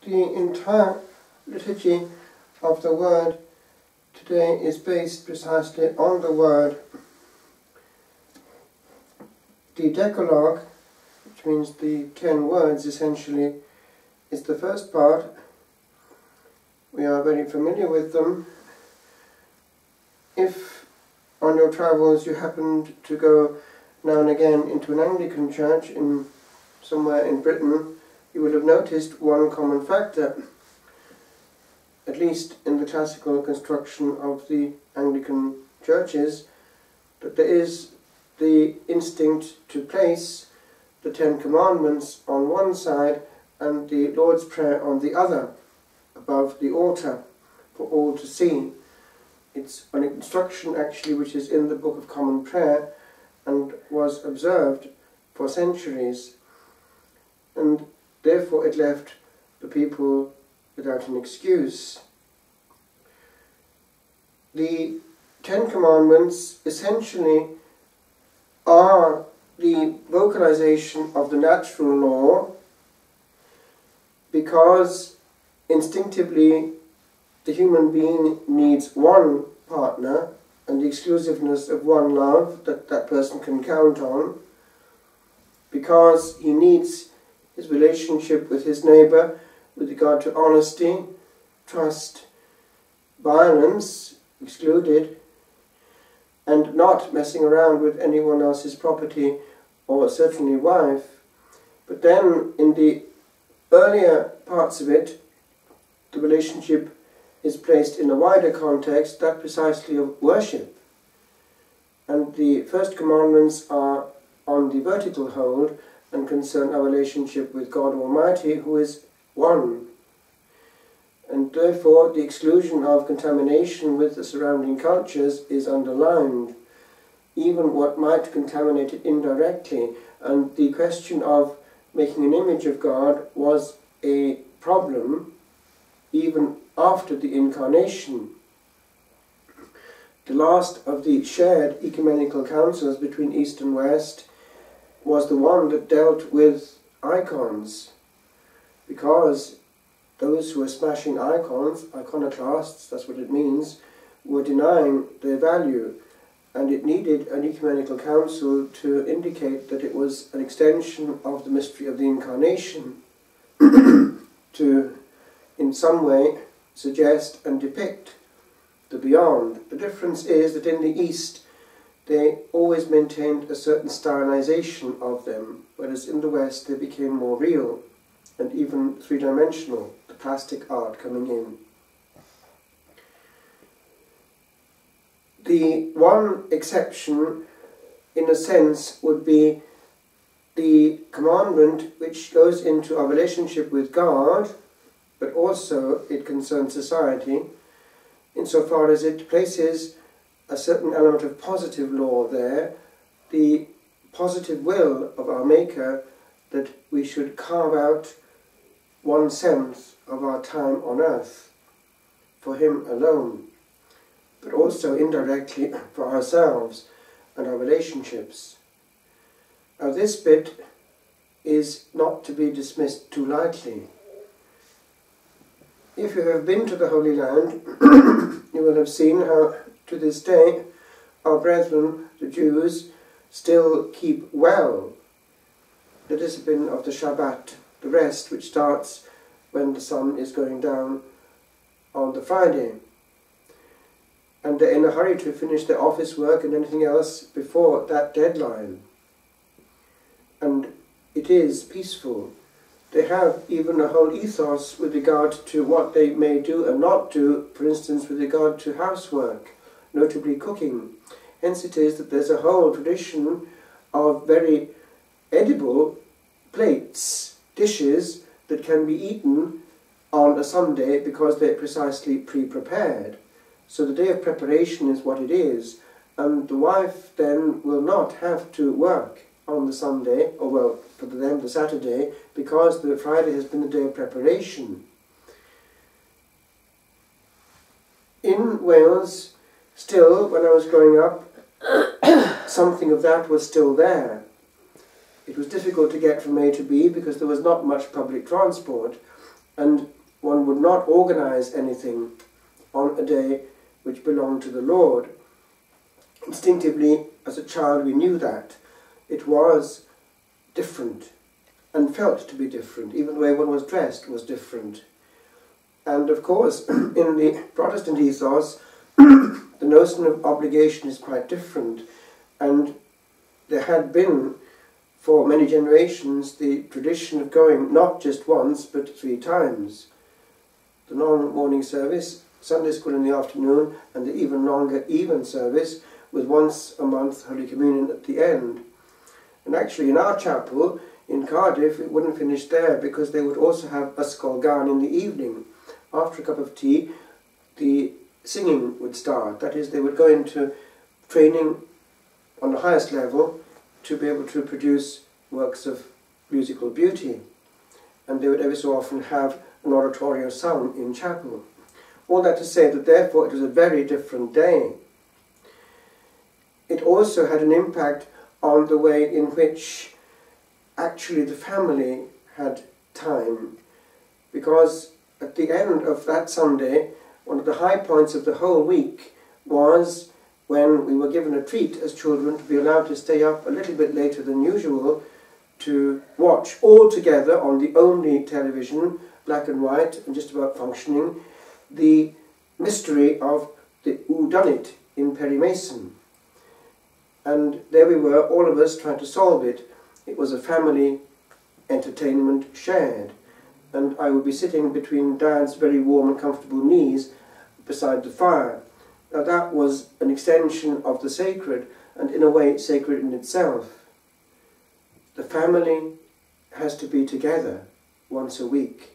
The entire liturgy of the Word today is based precisely on the word. The Decalogue, which means the 10 words essentially, is the first part. We are very familiar with them. If on your travels you happened to go now and again into an Anglican church somewhere in Britain, you would have noticed one common factor, at least in the classical construction of the Anglican churches, that there is the instinct to place the 10 Commandments on one side and the Lord's Prayer on the other, above the altar, for all to see. It's an instruction actually which is in the Book of Common Prayer and was observed for centuries, and therefore it left the people without an excuse. The 10 Commandments essentially are the vocalization of the natural law, because instinctively the human being needs one partner and the exclusiveness of one love that that person can count on, because he needs his relationship with his neighbour with regard to honesty, trust, violence excluded, and not messing around with anyone else's property or certainly wife. But then in the earlier parts of it, the relationship is placed in a wider context, that precisely of worship. And the first commandments are on the vertical hold and concern our relationship with God Almighty, who is one. And therefore the exclusion of contamination with the surrounding cultures is underlined, even what might contaminate it indirectly. And the question of making an image of God was a problem even after the Incarnation. The last of the shared ecumenical councils between East and West was the one that dealt with icons, because those who were smashing icons, iconoclasts, that's what it means, were denying their value, and it needed an ecumenical council to indicate that it was an extension of the mystery of the Incarnation to, in some way, suggest and depict the beyond. The difference is that in the East they always maintained a certain stylization of them, whereas in the West they became more real and even three-dimensional, the plastic art coming in. The one exception, in a sense, would be the commandment which goes into our relationship with God, but also it concerns society, insofar as it places a certain element of positive law there, the positive will of our Maker that we should carve out 1/7 of our time on earth for Him alone, but also indirectly for ourselves and our relationships. Now this bit is not to be dismissed too lightly. If you have been to the Holy Land, you will have seen how to this day our brethren, the Jews, still keep well the discipline of the Shabbat, the rest which starts when the sun is going down on the Friday. And they're in a hurry to finish their office work and anything else before that deadline. And it is peaceful. They have even a whole ethos with regard to what they may do and not do, for instance with regard to housework, notably cooking. Hence it is that there's a whole tradition of very edible plates, dishes that can be eaten on a Sunday because they're precisely pre-prepared. So the day of preparation is what it is, and the wife then will not have to work on the Sunday, or well, for them the Saturday, because the Friday has been the day of preparation. In Wales, still, when I was growing up, something of that was still there. It was difficult to get from A to B because there was not much public transport, and one would not organize anything on a day which belonged to the Lord. Instinctively, as a child, we knew that it was different and felt to be different. Even the way one was dressed was different. And of course, in the Protestant ethos, the notion of obligation is quite different. And there had been, for many generations, the tradition of going not just once, but 3 times. The non-morning service, Sunday school in the afternoon, and the even longer even service, with once a month Holy Communion at the end. And actually in our chapel in Cardiff, it wouldn't finish there, because they would also have Ysgolgan in the evening. After a cup of tea, the singing would start. That is, they would go into training on the highest level to be able to produce works of musical beauty. And they would every so often have an oratorio sung in chapel. All that to say that therefore it was a very different day. It also had an impact on the way in which actually the family had time, because at the end of that Sunday, one of the high points of the whole week was when we were given a treat as children to be allowed to stay up a little bit later than usual to watch all together on the only television, black and white and just about functioning, the mystery of the whodunit in Perry Mason. And there we were, all of us trying to solve it. It was a family entertainment shared. And I would be sitting between Dad's very warm and comfortable knees beside the fire. Now that was an extension of the sacred, and in a way sacred in itself. The family has to be together once a week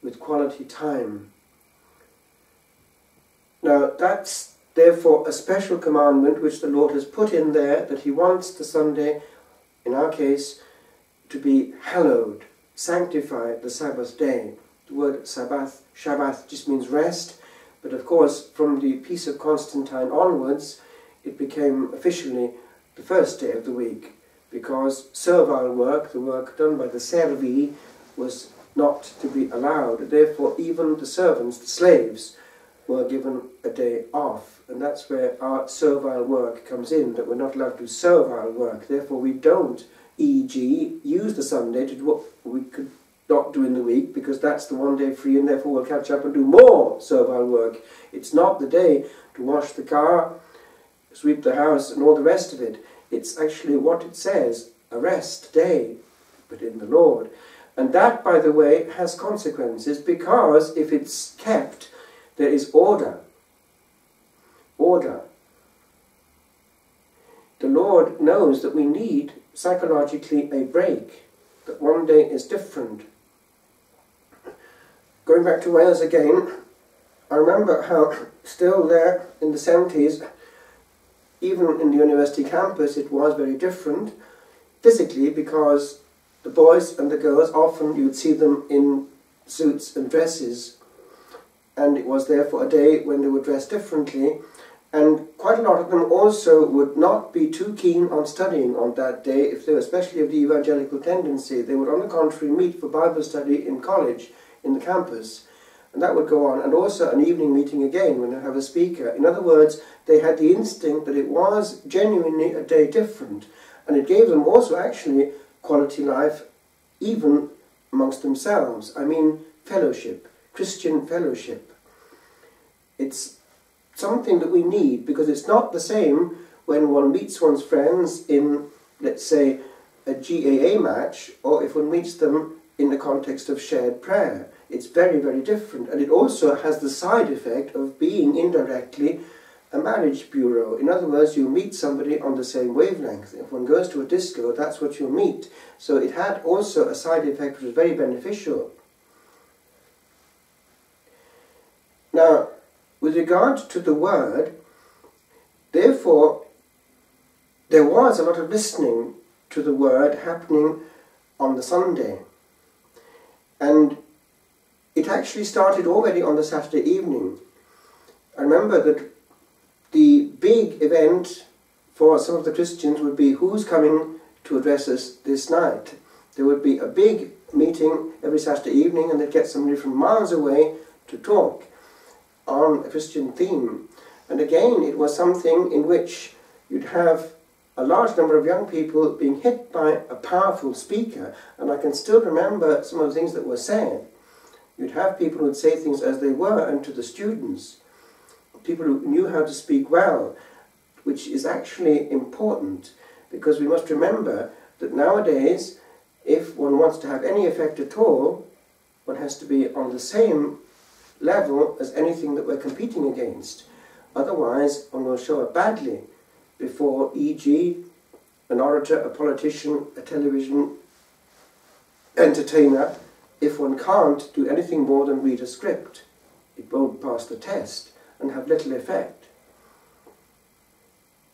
with quality time. Now that's therefore a special commandment which the Lord has put in there, that he wants the Sunday, in our case, to be hallowed, sanctified, the Sabbath day. The word Shabbat just means rest, but of course from the Peace of Constantine onwards it became officially the first day of the week, because servile work, the work done by the servi, was not to be allowed. Therefore even the servants, the slaves, were given a day off, and that's where our servile work comes in, that we're not allowed to do servile work. Therefore we don't, e.g., use the Sunday to do what we could not do in the week, because that's the one day free, and therefore we'll catch up and do more servile work. It's not the day to wash the car, sweep the house and all the rest of it. It's actually what it says, a rest day, but in the Lord. And that, by the way, has consequences, because if it's kept, there is order. Order. The Lord knows that we need psychologically a break, that one day is different. Going back to Wales again, I remember how still there in the 70s, even in the university campus, it was very different physically, because the boys and the girls, often you'd see them in suits and dresses, and it was therefore a day when they were dressed differently. And quite a lot of them also would not be too keen on studying on that day, if they were especially of the evangelical tendency. They would, on the contrary, meet for Bible study in college, in the campus, and that would go on. And also an evening meeting again when they have a speaker. In other words, they had the instinct that it was genuinely a day different, and it gave them also actually quality life, even amongst themselves. I mean fellowship, Christian fellowship. It's something that we need, because it's not the same when one meets one's friends in, let's say, a GAA match, or if one meets them in the context of shared prayer. It's very, very different, and it also has the side effect of being indirectly a marriage bureau. In other words, you meet somebody on the same wavelength. If one goes to a disco, that's what you'll meet. So it had also a side effect which was very beneficial. Now, with regard to the word, therefore, there was a lot of listening to the word happening on the Sunday. And it actually started already on the Saturday evening. I remember that the big event for some of the Christians would be who's coming to address us this night. There would be a big meeting every Saturday evening, and they'd get somebody from miles away to talk on a Christian theme. And again, it was something in which you'd have a large number of young people being hit by a powerful speaker, and I can still remember some of the things that were said. You'd have people who would say things as they were, and to the students, people who knew how to speak well, which is actually important, because we must remember that nowadays, if one wants to have any effect at all, one has to be on the same level as anything that we're competing against. Otherwise, one will show up badly before, e.g., an orator, a politician, a television entertainer, if one can't do anything more than read a script. It won't pass the test and have little effect.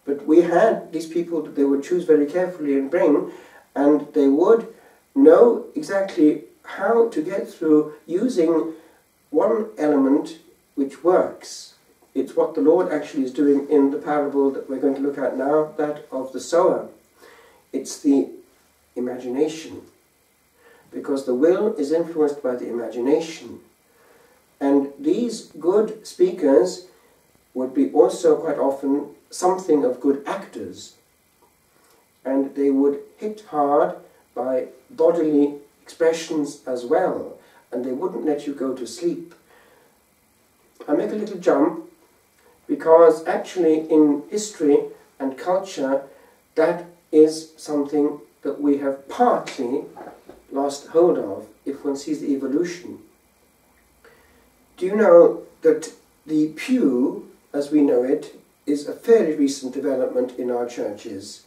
But we had these people that they would choose very carefully and bring, and they would know exactly how to get through using one element which works. It's what the Lord actually is doing in the parable that we're going to look at now, that of the sower. It's the imagination, because the will is influenced by the imagination. And these good speakers would be also quite often something of good actors, and they would hit hard by bodily expressions as well, and they wouldn't let you go to sleep. I make a little jump, because actually in history and culture, that is something that we have partly lost hold of, if one sees the evolution. Do you know that the pew, as we know it, is a fairly recent development in our churches?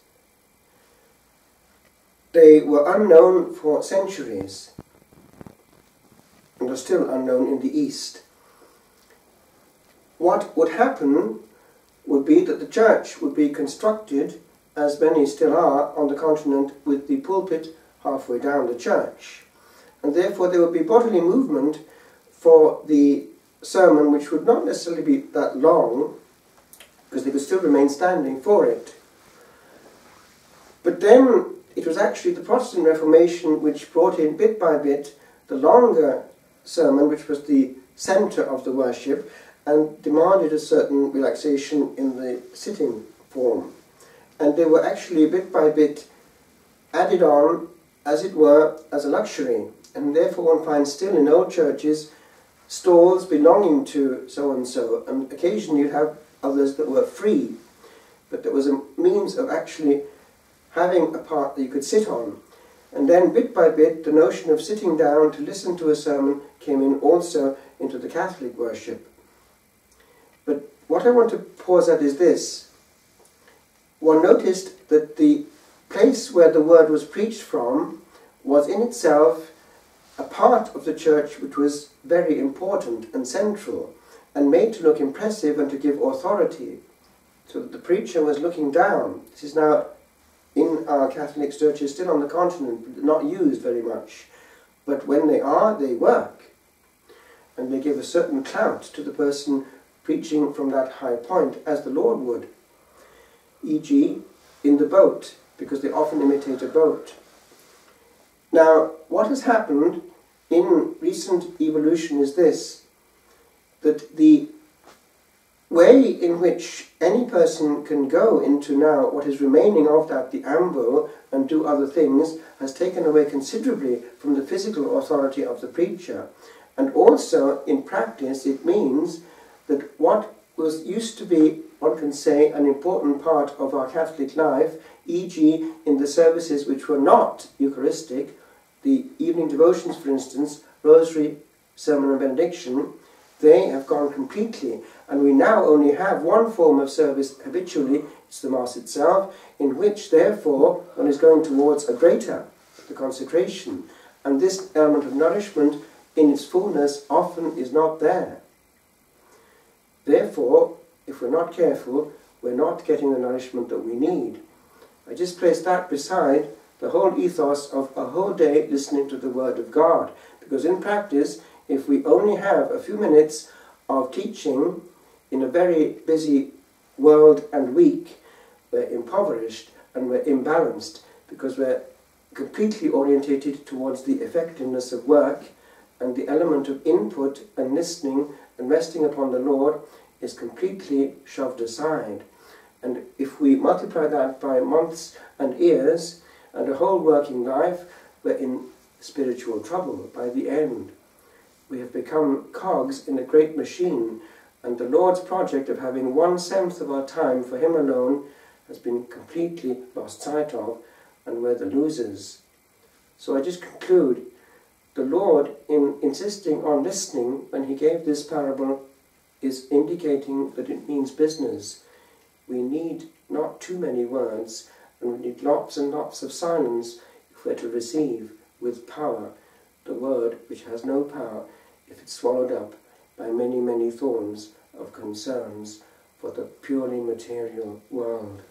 They were unknown for centuries, and are still unknown in the East. What would happen would be that the church would be constructed, as many still are on the continent, with the pulpit halfway down the church. And therefore there would be bodily movement for the sermon, which would not necessarily be that long, because they could still remain standing for it. But then it was actually the Protestant Reformation which brought in bit by bit the longer sermon, which was the centre of the worship, and demanded a certain relaxation in the sitting form. And they were actually bit by bit added on, as it were, as a luxury. And therefore one finds still in old churches stalls belonging to so-and-so, and occasionally you'd have others that were free. But there was a means of actually having a part that you could sit on. And then bit by bit the notion of sitting down to listen to a sermon came in also into the Catholic worship. But what I want to pause at is this. One noticed that the place where the word was preached from was in itself a part of the church which was very important and central, and made to look impressive and to give authority, so that the preacher was looking down. This is now in our Catholic churches, still on the continent, not used very much. But when they are, they work. And they give a certain clout to the person preaching from that high point, as the Lord would. E.g., in the boat, because they often imitate a boat. Now, what has happened in recent evolution is this, that the way in which any person can go into now what is remaining of that, the ambo, and do other things, has taken away considerably from the physical authority of the preacher. And also, in practice, it means that what was used to be, one can say, an important part of our Catholic life, e.g. in the services which were not Eucharistic, the evening devotions, for instance, Rosary, Sermon and Benediction, they have gone completely, and we now only have one form of service habitually, it's the Mass itself, in which therefore one is going towards a greater, the consecration, and this element of nourishment in its fullness often is not there. Therefore, if we're not careful, we're not getting the nourishment that we need. I just place that beside the whole ethos of a whole day listening to the Word of God, because in practice, if we only have a few minutes of teaching in a very busy world and week, we're impoverished and we're imbalanced, because we're completely orientated towards the effectiveness of work, and the element of input and listening and resting upon the Lord is completely shoved aside. And if we multiply that by months and years and a whole working life, we're in spiritual trouble by the end. We have become cogs in a great machine, and the Lord's project of having 1/7 of our time for Him alone has been completely lost sight of, and we're the losers. So I just conclude, the Lord, in insisting on listening when He gave this parable, is indicating that it means business. We need not too many words, and we need lots and lots of silence if we're to receive with power the word which has no power if it's swallowed up by many, many thorns of concerns for the purely material world.